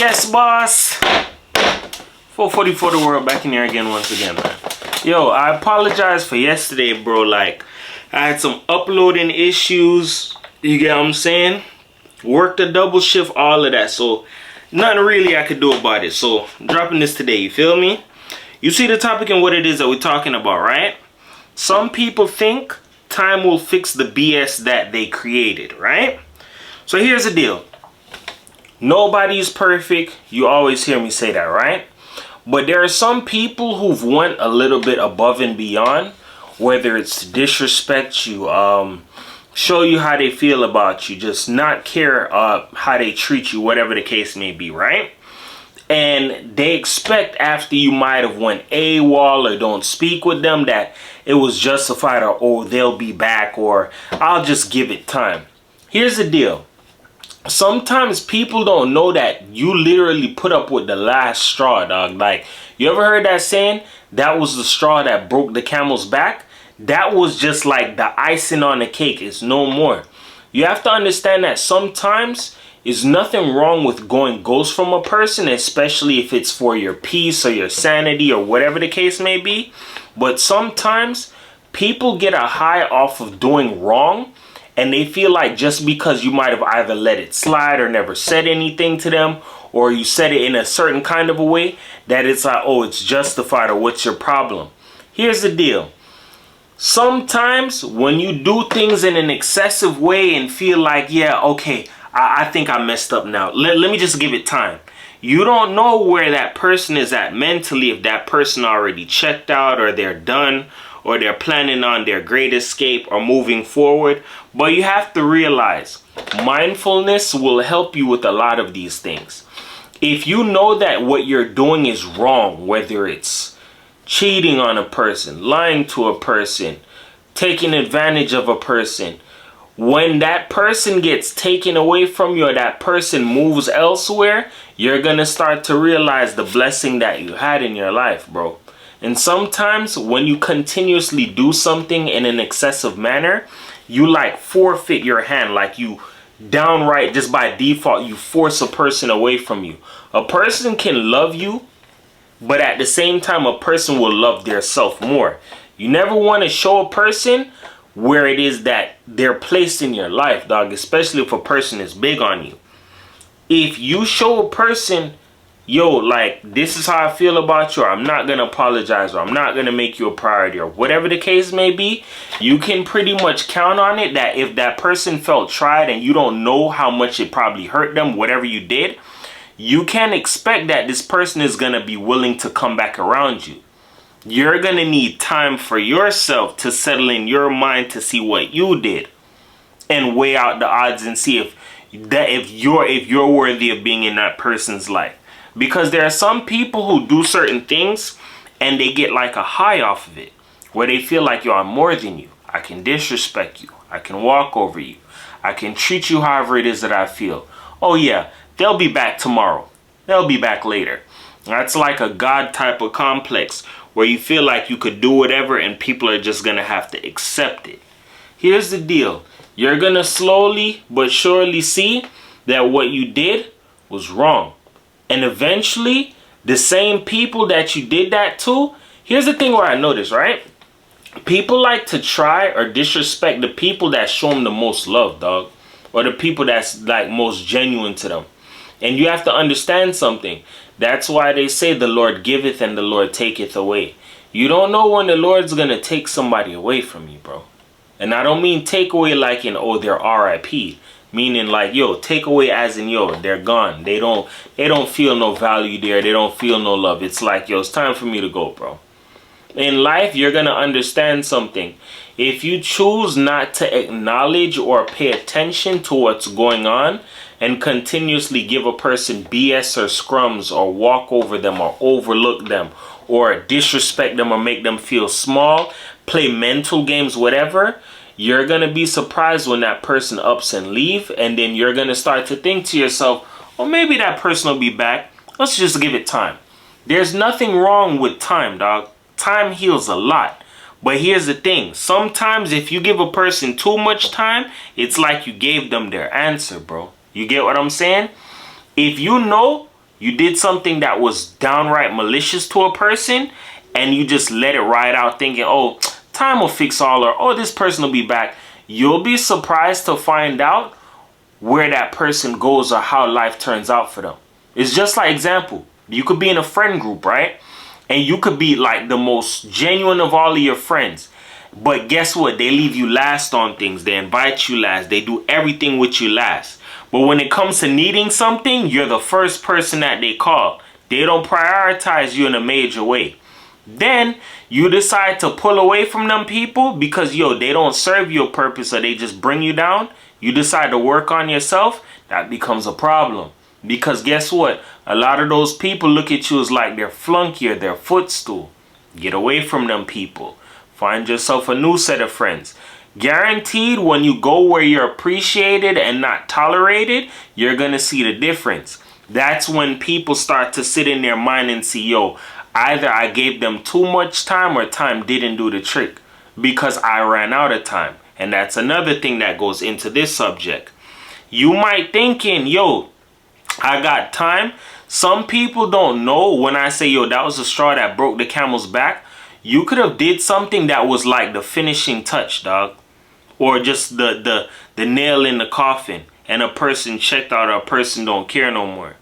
Yes, boss. 444 the world, back in here again once again, man. Yo, I apologize for yesterday, bro. Like, I had some uploading issues. You get what I'm saying? Worked a double shift, all of that. So, nothing really I could do about it. So, I'm dropping this today, you feel me? You see the topic and what it is that we're talking about, right? Some people think time will fix the BS that they created, right? So, here's the deal. Nobody's perfect. You always hear me say that, right? But there are some people who've went a little bit above and beyond, whether it's to disrespect you, show you how they feel about you, just not care how they treat you, whatever the case may be, right? And they expect after you might have went AWOL or don't speak with them that it was justified, or oh, they'll be back, or I'll just give it time. Here's the deal. Sometimes people don't know that you literally put up with the last straw, dog. Like, you ever heard that saying? That was the straw that broke the camel's back. That was just like the icing on the cake. It's no more. You have to understand that sometimes there's nothing wrong with going ghost from a person, especially if it's for your peace or your sanity or whatever the case may be. But sometimes people get a high off of doing wrong, and they feel like just because you might have either let it slide or never said anything to them, or you said it in a certain kind of a way, that it's like, oh, it's justified, or what's your problem? Here's the deal. Sometimes when you do things in an excessive way and feel like, yeah, okay, I think I messed up now. Let me just give it time. You don't know where that person is at mentally, if that person already checked out, or they're done, or they're planning on their great escape or moving forward. But you have to realize mindfulness will help you with a lot of these things. If you know that what you're doing is wrong, whether it's cheating on a person, lying to a person, taking advantage of a person, when that person gets taken away from you or that person moves elsewhere, you're going to start to realize the blessing that you had in your life, bro. And sometimes when you continuously do something in an excessive manner, you like forfeit your hand, like you downright, just by default, you force a person away from you. A person can love you, but at the same time, a person will love their self more. You never want to show a person where it is that they're placed in your life, dog, especially if a person is big on you. If you show a person, yo, like, this is how I feel about you, or I'm not going to apologize, or I'm not going to make you a priority, or whatever the case may be, you can pretty much count on it that if that person felt tried and you don't know how much it probably hurt them, whatever you did, you can expect that this person is going to be willing to come back around you. You're going to need time for yourself to settle in your mind to see what you did and weigh out the odds and see if you're worthy of being in that person's life. Because there are some people who do certain things and they get like a high off of it, where they feel like, yo, I'm more than you. I can disrespect you. I can walk over you. I can treat you however it is that I feel. Oh yeah, they'll be back tomorrow. They'll be back later. That's like a God type of complex where you feel like you could do whatever and people are just going to have to accept it. Here's the deal. You're going to slowly but surely see that what you did was wrong. And eventually, the same people that you did that to, here's the thing where I notice, right? People like to try or disrespect the people that show them the most love, dog. Or the people that's like most genuine to them. And you have to understand something. That's why they say the Lord giveth and the Lord taketh away. You don't know when the Lord's going to take somebody away from you, bro. And I don't mean take away like in, oh, they're RIP. Meaning like, yo, take away as in, yo, they're gone. They don't feel no value there. They don't feel no love. It's like, yo, it's time for me to go, bro. In life, you're going to understand something. If you choose not to acknowledge or pay attention to what's going on and continuously give a person BS or scrums or walk over them or overlook them or disrespect them or make them feel small, play mental games, whatever, you're going to be surprised when that person ups and leave, and then you're going to start to think to yourself, well, maybe that person will be back. Let's just give it time. There's nothing wrong with time, dog. Time heals a lot. But here's the thing. Sometimes if you give a person too much time, it's like you gave them their answer, bro. You get what I'm saying? If you know You did something that was downright malicious to a person, and you just let it ride out thinking, oh, time will fix all, or oh, this person will be back. You'll be surprised to find out where that person goes or how life turns out for them. It's just like, example, you could be in a friend group, right? And you could be like the most genuine of all of your friends. But guess what? They leave you last on things. They invite you last. They do everything with you last. But when it comes to needing something, you're the first person that they call. They don't prioritize you in a major way. Then you decide to pull away from them people because, they don't serve your purpose or they just bring you down. You decide to work on yourself. That becomes a problem. Because guess what? A lot of those people look at you as like their flunky or their footstool. Get away from them people. Find yourself a new set of friends. Guaranteed, when you go where you're appreciated and not tolerated, you're going to see the difference. That's when people start to sit in their mind and see, either I gave them too much time or time didn't do the trick because I ran out of time. And that's another thing that goes into this subject. You might thinking, I got time. Some people don't know when I say, that was the straw that broke the camel's back. You could have did something that was like the finishing touch, dog. Or just the nail in the coffin. And a person checked out or a person don't care no more.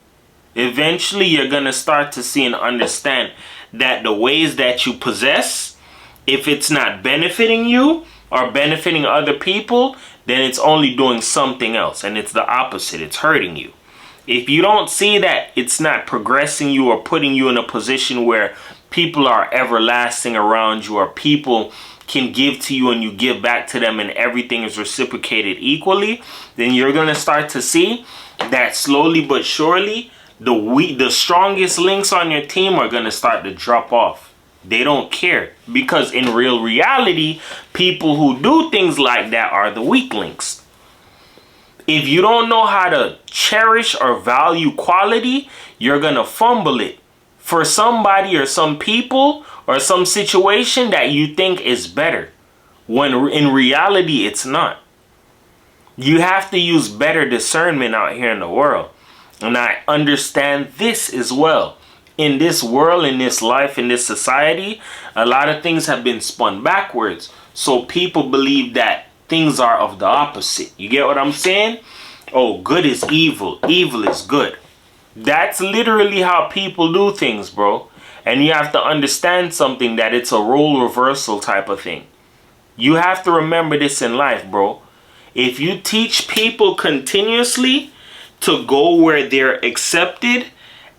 Eventually, you're going to start to see and understand that the ways that you possess, if it's not benefiting you or benefiting other people, then it's only doing something else. And it's the opposite. It's hurting you. If you don't see that it's not progressing you or putting you in a position where people are everlasting around you or people can give to you and you give back to them and everything is reciprocated equally, then you're going to start to see that slowly but surely the strongest links on your team are going to start to drop off. They don't care because in real reality, people who do things like that are the weak links. If you don't know how to cherish or value quality, you're going to fumble it for somebody or some people or some situation that you think is better, when in reality, it's not. You have to use better discernment out here in the world. And I understand this as well. In this world, in this life, in this society, a lot of things have been spun backwards. So people believe that things are of the opposite. You get what I'm saying? Oh, good is evil. Evil is good. That's literally how people do things, bro. And you have to understand something, that it's a role reversal type of thing. You have to remember this in life, bro. If you teach people continuously to go where they're accepted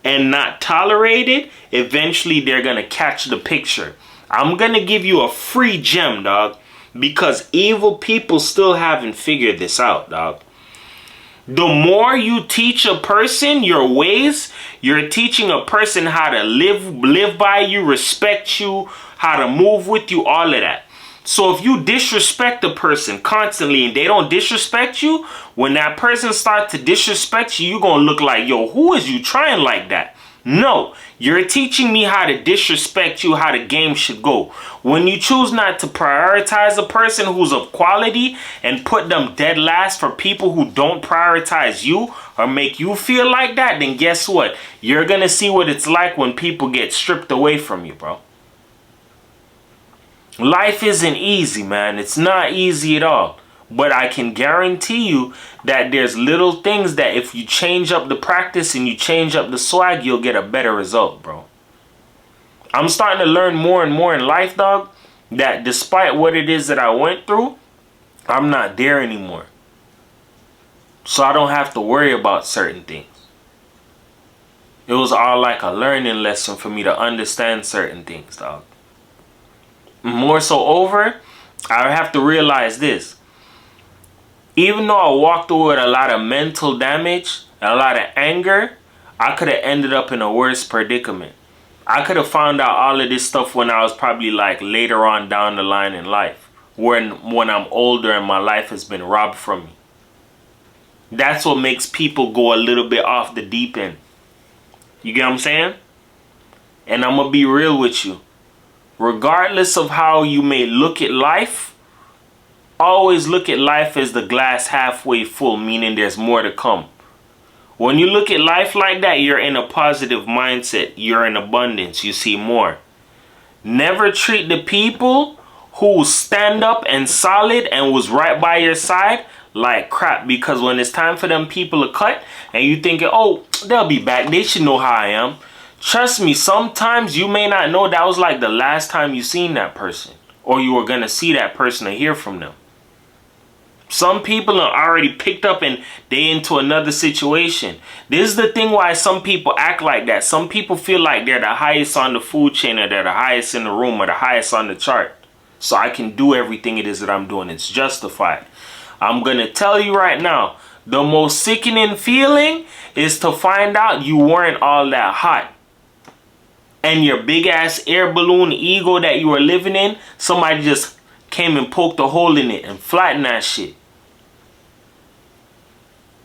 and not tolerated, eventually they're going to catch the picture. I'm going to give you a free gem, dog, because evil people still haven't figured this out, dog. The more you teach a person your ways, you're teaching a person how to live by you, respect you, how to move with you, all of that. So if you disrespect a person constantly and they don't disrespect you, when that person starts to disrespect you, you're going to look like, who is you trying like that? No, you're teaching me how to disrespect you, how the game should go. When you choose not to prioritize a person who's of quality and put them dead last for people who don't prioritize you or make you feel like that, then guess what? You're going to see what it's like when people get stripped away from you, bro. Life isn't easy, man. It's not easy at all. But I can guarantee you that there's little things that if you change up the practice and you change up the swag, you'll get a better result, bro. I'm starting to learn more and more in life, dog, that despite what it is that I went through, I'm not there anymore. So I don't have to worry about certain things. It was all like a learning lesson for me to understand certain things, dog. More so over, I have to realize this. Even though I walked away with a lot of mental damage, a lot of anger, I could have ended up in a worse predicament. I could have found out all of this stuff when I was probably like later on down the line in life. When I'm older and my life has been robbed from me. That's what makes people go a little bit off the deep end. You get what I'm saying? And I'm going to be real with you. Regardless of how you may look at life, always look at life as the glass halfway full, meaning there's more to come. When you look at life like that, you're in a positive mindset. You're in abundance. You see more. Never treat the people who stand up and solid and was right by your side like crap, because when it's time for them people to cut and you thinking, oh, they'll be back, they should know how I am. Trust me, sometimes you may not know that was like the last time you seen that person, or you were gonna see that person or hear from them. Some people are already picked up and they into another situation. This is the thing why some people act like that. Some people feel like they're the highest on the food chain, or they're the highest in the room, or the highest on the chart. So I can do everything it is that I'm doing. It's justified. I'm going to tell you right now, the most sickening feeling is to find out you weren't all that hot. And your big ass air balloon ego that you were living in, somebody just came and poked a hole in it and flattened that shit.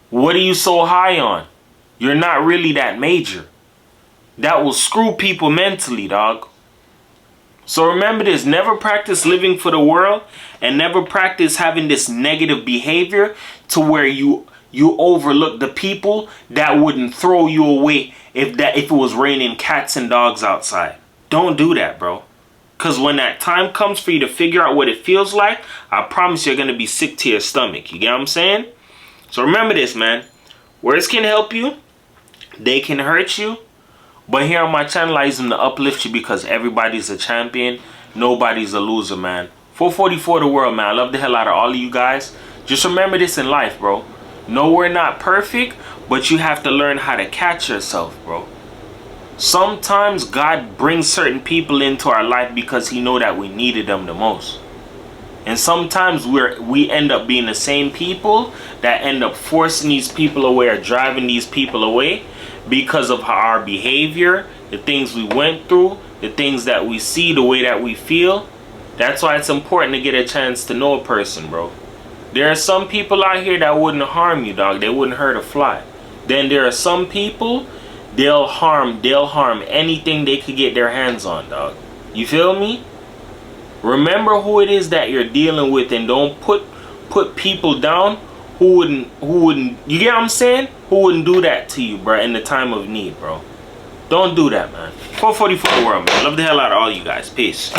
What are you so high on? You're not really that major. That will screw people mentally, dog. So remember this, never practice living for the world, and never practice having this negative behavior to where you overlook the people that wouldn't throw you away if it was raining cats and dogs outside. Don't do that, bro. Because when that time comes for you to figure out what it feels like, I promise you're going to be sick to your stomach. You get what I'm saying? So remember this, man. Words can help you. They can hurt you. But here on my channel, I use them to uplift you, because everybody's a champion. Nobody's a loser, man. 444 the world, man. I love the hell out of all of you guys. Just remember this in life, bro. No, we're not perfect, but you have to learn how to catch yourself, bro. Sometimes God brings certain people into our life because he know that we needed them the most. And sometimes we end up being the same people that end up forcing these people away or driving these people away because of our behavior, the things we went through, the things that we see, the way that we feel. That's why it's important to get a chance to know a person, bro. There are some people out here that wouldn't harm you, dog. They wouldn't hurt a fly. Then there are some people, they'll harm anything they could get their hands on, dog. You feel me? Remember who it is that you're dealing with, and don't put people down who wouldn't, you get what I'm saying? Who wouldn't do that to you, bro, in the time of need, bro. Don't do that, man. 444 world, man. Love the hell out of all you guys. Peace.